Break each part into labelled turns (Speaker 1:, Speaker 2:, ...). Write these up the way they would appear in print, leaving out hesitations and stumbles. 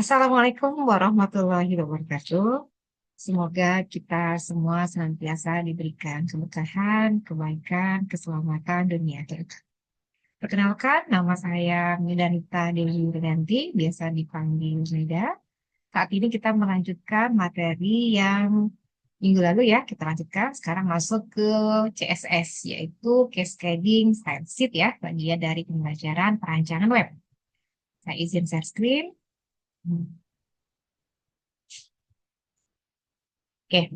Speaker 1: Assalamualaikum warahmatullahi wabarakatuh. Semoga kita semua senantiasa diberikan keberkahan, kebaikan, keselamatan dunia akhirat. Perkenalkan, nama saya Midanita Dewi Yulianti, biasa dipanggil Mida. Saat ini kita melanjutkan materi yang minggu lalu ya, kita lanjutkan. Sekarang masuk ke CSS, yaitu Cascading Style Sheet ya, bagian dari pembelajaran perancangan web. Saya izin share screen. Oke.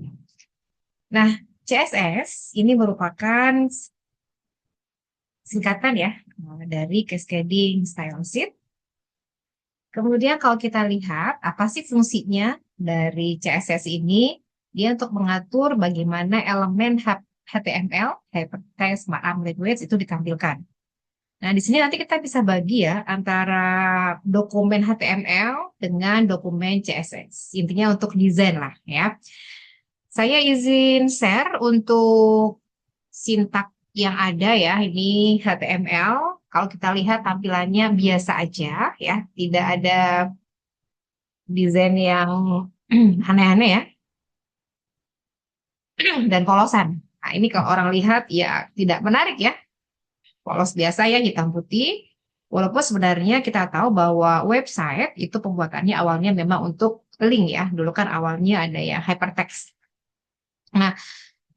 Speaker 1: Nah, CSS ini merupakan singkatan ya dari Cascading Style Sheet. Kemudian kalau kita lihat apa sih fungsinya dari CSS ini, dia untuk mengatur bagaimana elemen HTML, Hypertext Markup Language itu ditampilkan. Nah, di sini nanti kita bisa bagi ya antara dokumen HTML dengan dokumen CSS. Intinya untuk desain lah ya. Saya izin share untuk sintak yang ada ya, ini HTML. Kalau kita lihat tampilannya biasa aja ya, tidak ada desain yang aneh-aneh ya, dan polosan. Nah, ini kalau orang lihat ya tidak menarik ya, polos biasa ya, hitam putih. Walaupun sebenarnya kita tahu bahwa website itu pembuatannya awalnya memang untuk link ya, dulu kan awalnya ada ya hypertext. Nah,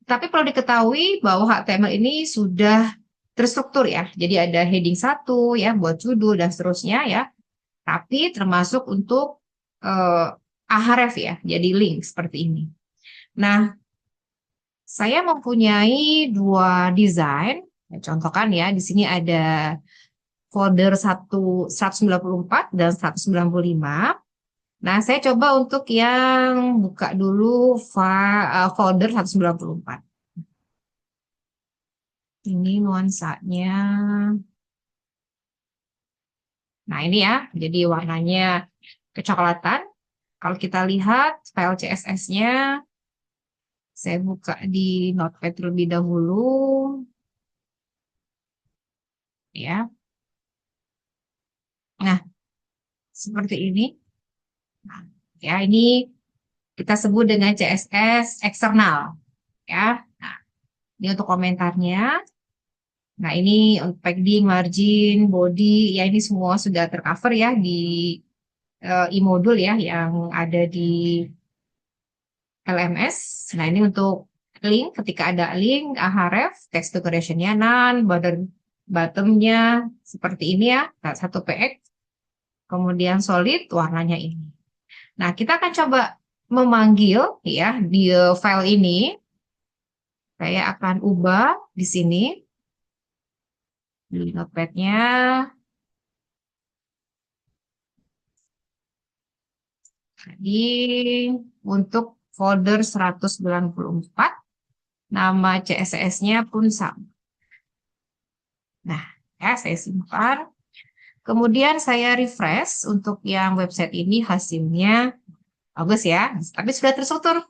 Speaker 1: tapi perlu diketahui bahwa HTML ini sudah terstruktur ya. Jadi ada heading 1 ya buat judul dan seterusnya ya. Tapi termasuk untuk ahref ya, jadi link seperti ini. Nah, saya mempunyai dua desain. Contohkan ya, di sini ada folder 194 dan 195. Nah, saya coba untuk yang buka dulu folder 194. Ini nuansanya. Nah, ini ya, jadi warnanya kecoklatan. Kalau kita lihat file CSS-nya, saya buka di Notepad terlebih dahulu. Ya. Nah, seperti ini. Nah, ya, ini kita sebut dengan CSS eksternal. Ya. Nah, ini untuk komentarnya. Nah, ini untuk padding, margin, body, ya ini semua sudah tercover ya di e-modul ya yang ada di LMS. Nah, ini untuk link, ketika ada link, ahref, text decoration-nya none, border bottom-nya seperti ini ya, 1px, kemudian solid, warnanya ini. Nah, kita akan coba memanggil ya di file ini. Saya akan ubah di sini, di notepad-nya. Jadi, untuk folder 194, nama CSS-nya pun sama. Nah, ya saya simpan. Kemudian saya refresh untuk yang website ini hasilnya bagus ya, tapi sudah terstruktur.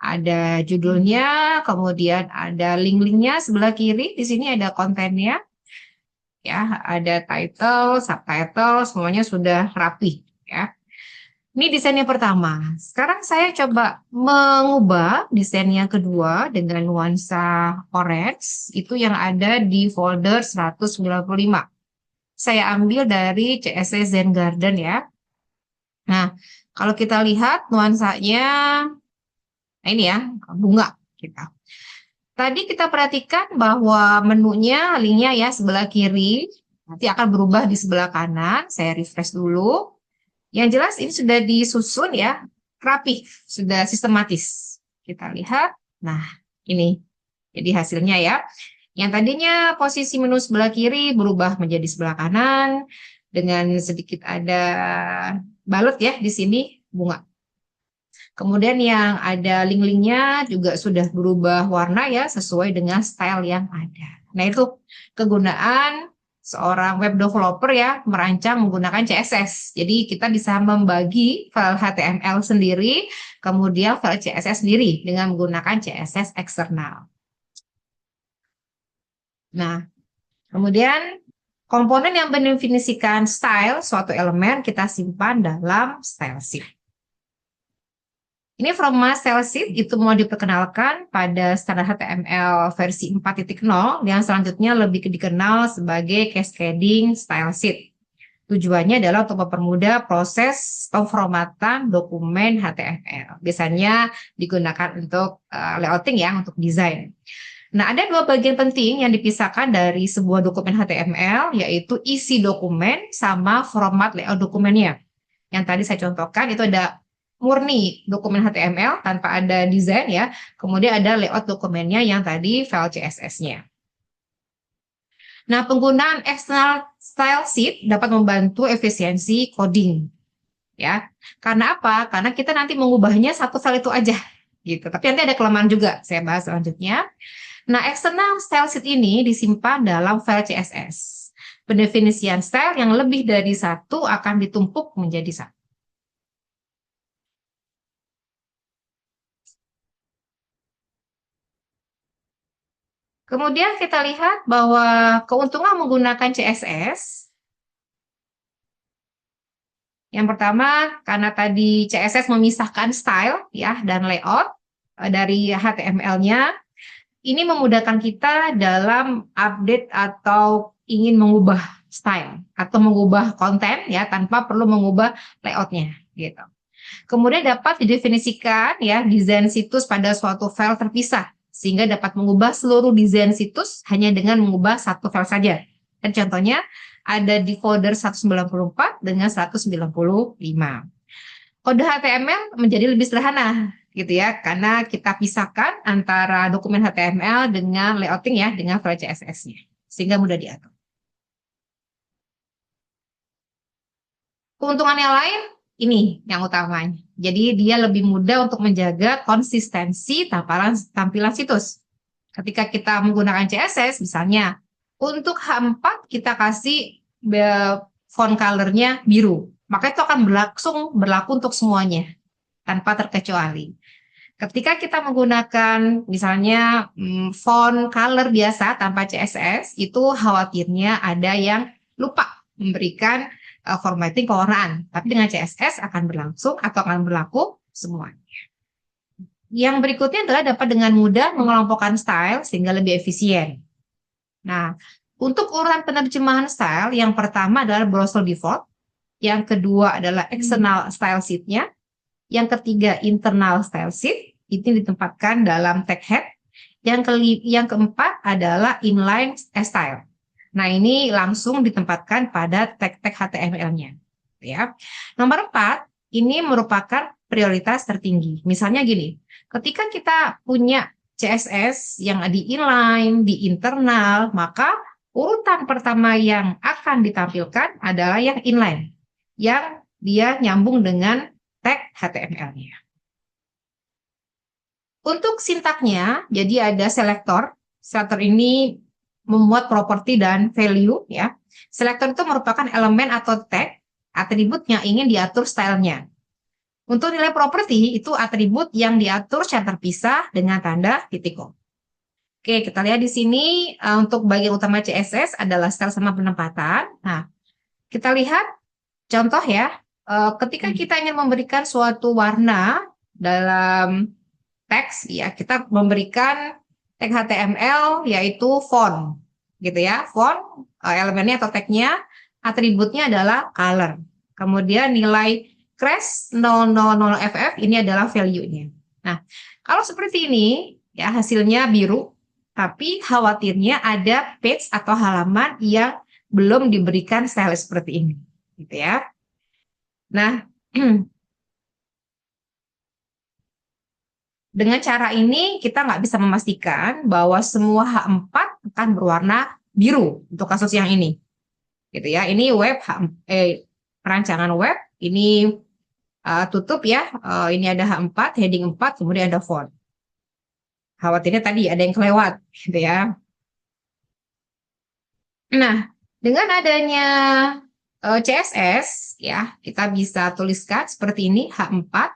Speaker 1: Ada judulnya, kemudian ada link-linknya sebelah kiri. Di sini ada kontennya, ya, ada title, subtitle, semuanya sudah rapi ya. Ini desain yang pertama. Sekarang saya coba mengubah desain yang kedua dengan nuansa orange, itu yang ada di folder 195. Saya ambil dari CSS Zen Garden ya. Nah, kalau kita lihat nuansanya, nah ini ya, bunga kita. Tadi kita perhatikan bahwa menunya, linknya ya sebelah kiri, nanti akan berubah di sebelah kanan. Saya refresh dulu. Yang jelas ini sudah disusun ya, rapi, sudah sistematis. Kita lihat, nah ini jadi hasilnya ya. Yang tadinya posisi menu sebelah kiri berubah menjadi sebelah kanan, dengan sedikit ada balut ya di sini, bunga. Kemudian yang ada link-linknya juga sudah berubah warna ya, sesuai dengan style yang ada. Nah, itu kegunaan seorang web developer ya merancang menggunakan CSS. Jadi kita bisa membagi file HTML sendiri, kemudian file CSS sendiri dengan menggunakan CSS eksternal. Nah, kemudian Komponen yang mendefinisikan style suatu elemen kita simpan dalam style sheet. Ini from my style sheet itu mau diperkenalkan pada standar HTML versi 4.0 yang selanjutnya lebih dikenal sebagai cascading style sheet. Tujuannya adalah untuk mempermudah proses pemformatan dokumen HTML. Biasanya digunakan untuk layouting ya, untuk desain. Nah, ada dua bagian penting yang dipisahkan dari sebuah dokumen HTML, yaitu isi dokumen sama format layout dokumennya. Yang tadi saya contohkan itu ada murni dokumen HTML tanpa ada desain ya. Kemudian ada layout dokumennya yang tadi file CSS-nya. Nah, penggunaan external style sheet dapat membantu efisiensi coding. Ya. Karena apa? Karena kita nanti mengubahnya satu file itu aja gitu. Tapi nanti ada kelemahan juga, saya bahas selanjutnya. Nah, external style sheet ini disimpan dalam file CSS. Pendefinisian style yang lebih dari satu akan ditumpuk menjadi satu. Kemudian kita lihat bahwa keuntungan menggunakan CSS. Yang pertama, karena tadi CSS memisahkan style ya dan layout dari HTML-nya, ini memudahkan kita dalam update atau ingin mengubah style atau mengubah konten ya tanpa perlu mengubah layoutnya gitu. Kemudian dapat didefinisikan ya desain situs pada suatu file terpisah sehingga dapat mengubah seluruh desain situs hanya dengan mengubah satu file saja. Dan contohnya ada di folder 194 dengan 195. Kode HTML menjadi lebih sederhana gitu ya, karena kita pisahkan antara dokumen HTML dengan layouting ya, dengan file CSS-nya, sehingga mudah diatur. Keuntungan yang lain, ini yang utamanya. Jadi dia lebih mudah untuk menjaga konsistensi tampilan situs. Ketika kita menggunakan CSS, misalnya, untuk H4 kita kasih font color-nya biru. Maka itu akan berlaku untuk semuanya, tanpa terkecuali. Ketika kita menggunakan misalnya font color biasa tanpa CSS, itu khawatirnya ada yang lupa memberikan formatting pewarnaan. Tapi dengan CSS akan berlangsung atau akan berlaku semuanya. Yang berikutnya adalah dapat dengan mudah mengelompokkan style sehingga lebih efisien. Nah, untuk urutan penerjemahan style, yang pertama adalah browser default, yang kedua adalah external style sheet-nya, yang ketiga internal style sheet, itu ditempatkan dalam tag head, yang keempat adalah inline style. Nah, ini langsung ditempatkan pada tag-tag HTML-nya. Ya. Nomor 4, ini merupakan prioritas tertinggi. Misalnya gini, ketika kita punya CSS yang di inline, di internal, maka urutan pertama yang akan ditampilkan adalah yang inline, yang dia nyambung dengan tag HTML-nya. Untuk sintaknya, jadi ada selektor. Selektor ini memuat properti dan value ya. Selektor itu merupakan elemen atau tag atribut yang ingin diatur stylenya. Untuk nilai properti itu atribut yang diatur secara terpisah dengan tanda titik koma. Oke, kita lihat di sini untuk bagian utama CSS adalah style sama penempatan. Nah, kita lihat contoh ya. Ketika kita ingin memberikan suatu warna dalam teks, ya kita memberikan tag HTML yaitu font, gitu ya. Font elemennya atau tagnya, atributnya adalah color. Kemudian nilai crash 000FF ini adalah value-nya. Nah, kalau seperti ini, ya hasilnya biru, tapi khawatirnya ada page atau halaman yang belum diberikan style seperti ini, gitu ya. Nah, dengan cara ini kita nggak bisa memastikan bahwa semua H4 akan berwarna biru untuk kasus yang ini, gitu ya. Ini web perancangan web, ini tutup ya, ini ada H4, heading 4, kemudian ada font. Khawatirnya tadi ada yang kelewat, gitu ya. Nah, dengan adanya CSS, ya kita bisa tuliskan seperti ini, H4,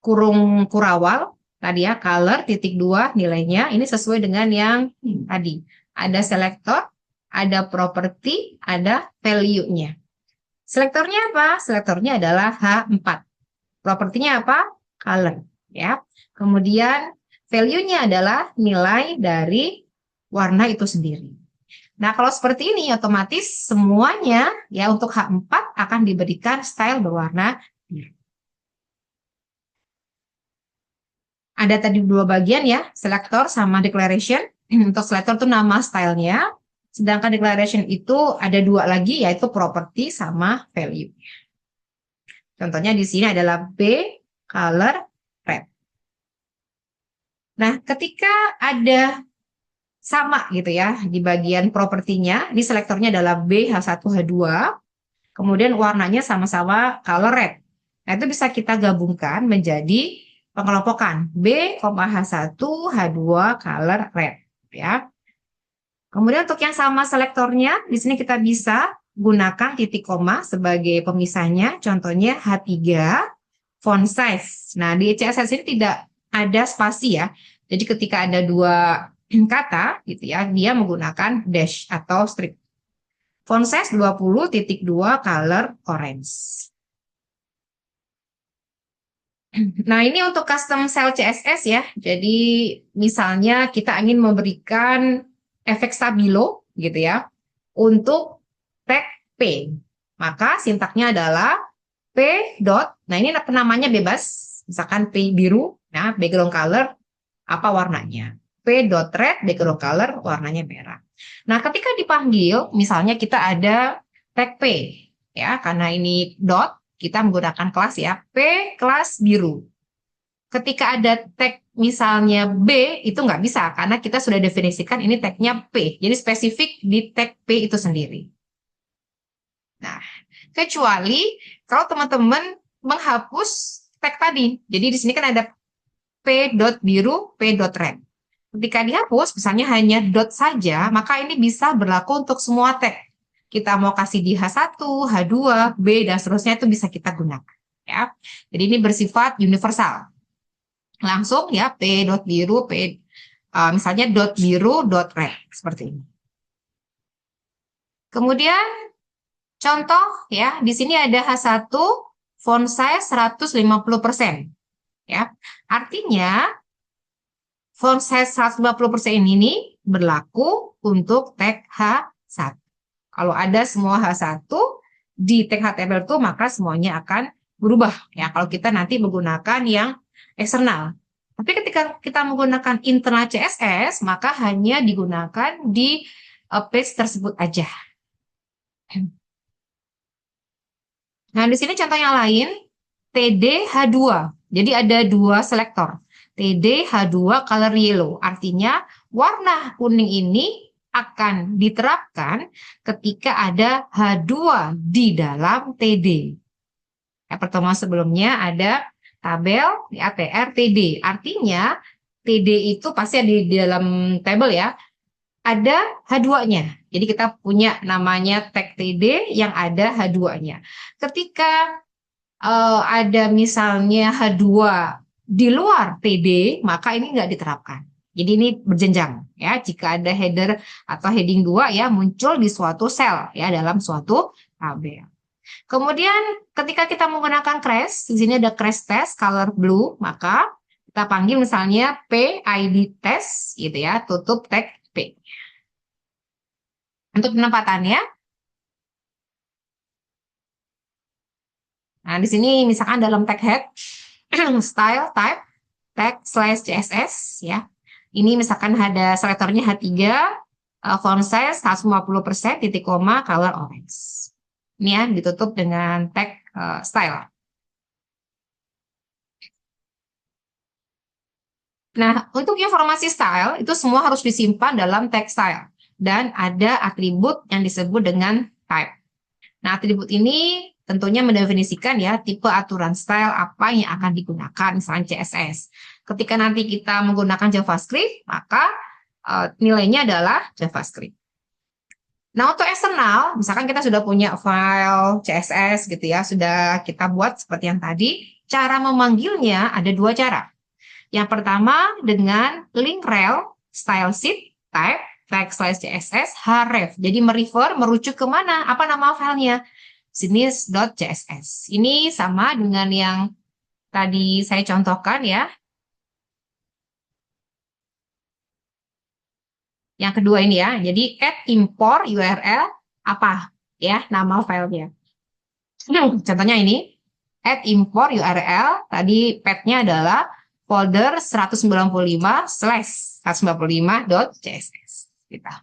Speaker 1: kurung kurawal, tadi ya, color, titik 2 nilainya, ini sesuai dengan yang tadi. Ada selektor, ada property, ada value-nya. Selektornya apa? Selektornya adalah H4. Propertinya apa? Color, ya. Kemudian value-nya adalah nilai dari warna itu sendiri. Nah, kalau seperti ini otomatis semuanya ya untuk H4 akan diberikan style berwarna biru. Ada tadi dua bagian ya, selector sama declaration. Untuk selector itu nama stylenya, sedangkan declaration itu ada dua lagi yaitu property sama value. Contohnya di sini adalah B color red. Nah, ketika ada sama gitu ya di bagian propertinya, di selektornya adalah BH1H2, kemudian warnanya sama-sama color red. Nah, itu bisa kita gabungkan menjadi pengelompokan B,H1H2 color red ya. Kemudian untuk yang sama selektornya, di sini kita bisa gunakan titik koma sebagai pemisahnya. Contohnya H3 font size. Nah, di CSS ini tidak ada spasi ya. Jadi ketika ada dua kata gitu ya, dia menggunakan dash atau strip. Font size 20.2 color orange. Nah, ini untuk custom cell CSS ya. Jadi misalnya kita ingin memberikan efek stabilo gitu ya untuk tag P. Maka sintaknya adalah P dot, nah ini namanya bebas. Misalkan P biru, nah background color apa warnanya? P dot red, background color warnanya merah. Nah, ketika dipanggil, misalnya kita ada tag P ya, karena ini dot, kita menggunakan kelas ya, P kelas biru. Ketika ada tag misalnya B, itu nggak bisa, karena kita sudah definisikan ini tagnya P. Jadi spesifik di tag P itu sendiri. Nah, kecuali kalau teman-teman menghapus tag tadi. Jadi di sini kan ada P dot biru, P dot red. Ketika dihapus, misalnya hanya dot saja, maka ini bisa berlaku untuk semua tag. Kita mau kasih di H1, H2, B, dan seterusnya itu bisa kita gunakan. Ya. Jadi ini bersifat universal. Langsung ya, P dot biru, misalnya dot biru, dot red. Seperti ini. Kemudian, contoh ya, di sini ada H1, font size 150%. Ya. Artinya, font size 150% ini berlaku untuk tag H1. Kalau ada semua H1 di tag HTML itu, maka semuanya akan berubah. Ya, kalau kita nanti menggunakan yang eksternal. Tapi ketika kita menggunakan internal CSS, maka hanya digunakan di page tersebut aja. Nah, di sini contoh yang lain, TD-H2. Jadi ada dua selektor. TD-H2 color yellow. Artinya warna kuning ini akan diterapkan ketika ada H2 di dalam TD. Ya, pertemuan sebelumnya ada tabel ya, TR, TD. Artinya TD itu pasti ada di dalam tabel ya. Ada H2-nya. Jadi kita punya namanya tag TD yang ada H2-nya. Ketika ada misalnya H2 di luar TD, maka ini nggak diterapkan. Jadi ini berjenjang ya. Jika ada header atau heading 2 ya muncul di suatu sel ya dalam suatu tabel. Kemudian ketika kita menggunakan crash, di sini ada crash test color blue, maka kita panggil misalnya PID test gitu ya, tutup tag P. Untuk penempatannya, nah di sini misalkan dalam tag head, style type, tag slash CSS ya. Ini misalkan ada selektornya H3, font size 150%, titik koma, color orange. Ini ya, ditutup dengan tag style. Nah, untuk informasi style, itu semua harus disimpan dalam tag style. Dan ada atribut yang disebut dengan type. Nah, atribut ini tentunya mendefinisikan ya tipe aturan style apa yang akan digunakan, misalnya CSS. Ketika nanti kita menggunakan JavaScript, maka nilainya adalah JavaScript. Nah, untuk eksternal, misalkan kita sudah punya file CSS gitu ya, sudah kita buat seperti yang tadi, cara memanggilnya ada dua cara. Yang pertama dengan link rel style sheet type text slice CSS href. Jadi merujuk ke mana? Apa nama filenya? Sinis.css. Ini sama dengan yang tadi saya contohkan ya. Yang kedua ini ya. Jadi add import URL apa ya nama filenya. Contohnya ini add import URL. Tadi path-nya adalah folder 195/195.css. Gitu.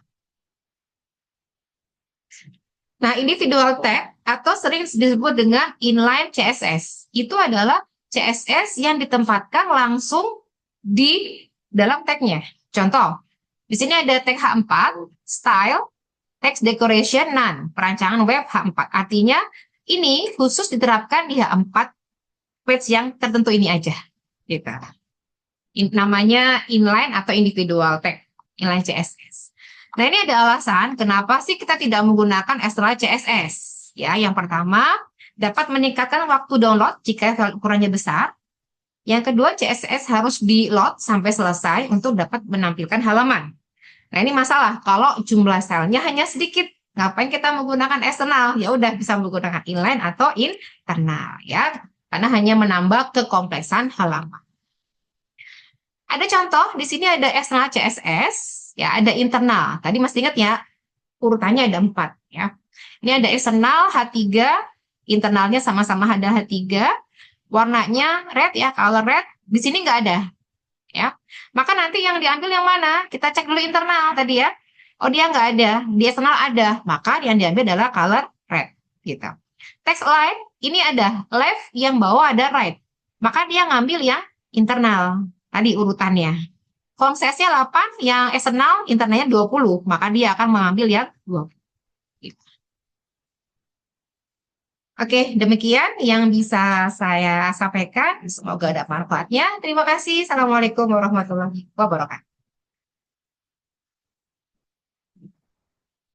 Speaker 1: Nah, individual tag atau sering disebut dengan inline CSS. Itu adalah CSS yang ditempatkan langsung di dalam tag-nya. Contoh, di sini ada tag H4, style, text decoration, none, perancangan web H4. Artinya, ini khusus diterapkan di H4 page yang tertentu ini aja. Gitu. Namanya inline atau individual tag, inline CSS. Nah, ini ada alasan kenapa sih kita tidak menggunakan external CSS. Ya, yang pertama, dapat meningkatkan waktu download jika ukurannya besar. Yang kedua, CSS harus di-load sampai selesai untuk dapat menampilkan halaman. Nah, ini masalah kalau jumlah selnya hanya sedikit. Ngapain kita menggunakan eksternal? Ya udah bisa menggunakan inline atau internal ya. Karena hanya menambah kekompleksan halaman. Ada contoh, di sini ada eksternal CSS, ya ada internal. Tadi masih ingat ya, urutannya ada 4 ya. Ini ada eksternal H3, internalnya sama-sama ada H3, warnanya red ya, color red. Di sini nggak ada ya. Maka nanti yang diambil yang mana? Kita cek dulu internal tadi ya. Oh, dia nggak ada, di eksternal ada. Maka yang diambil adalah color red gitu. Text line ini ada left, yang bawah ada right. Maka dia ngambil yang internal. Tadi urutannya. Font size-nya 8, yang eksternal internalnya 20, maka dia akan mengambil yang 20. Oke, demikian yang bisa saya sampaikan. Semoga ada manfaatnya. Terima kasih. Assalamualaikum warahmatullahi wabarakatuh.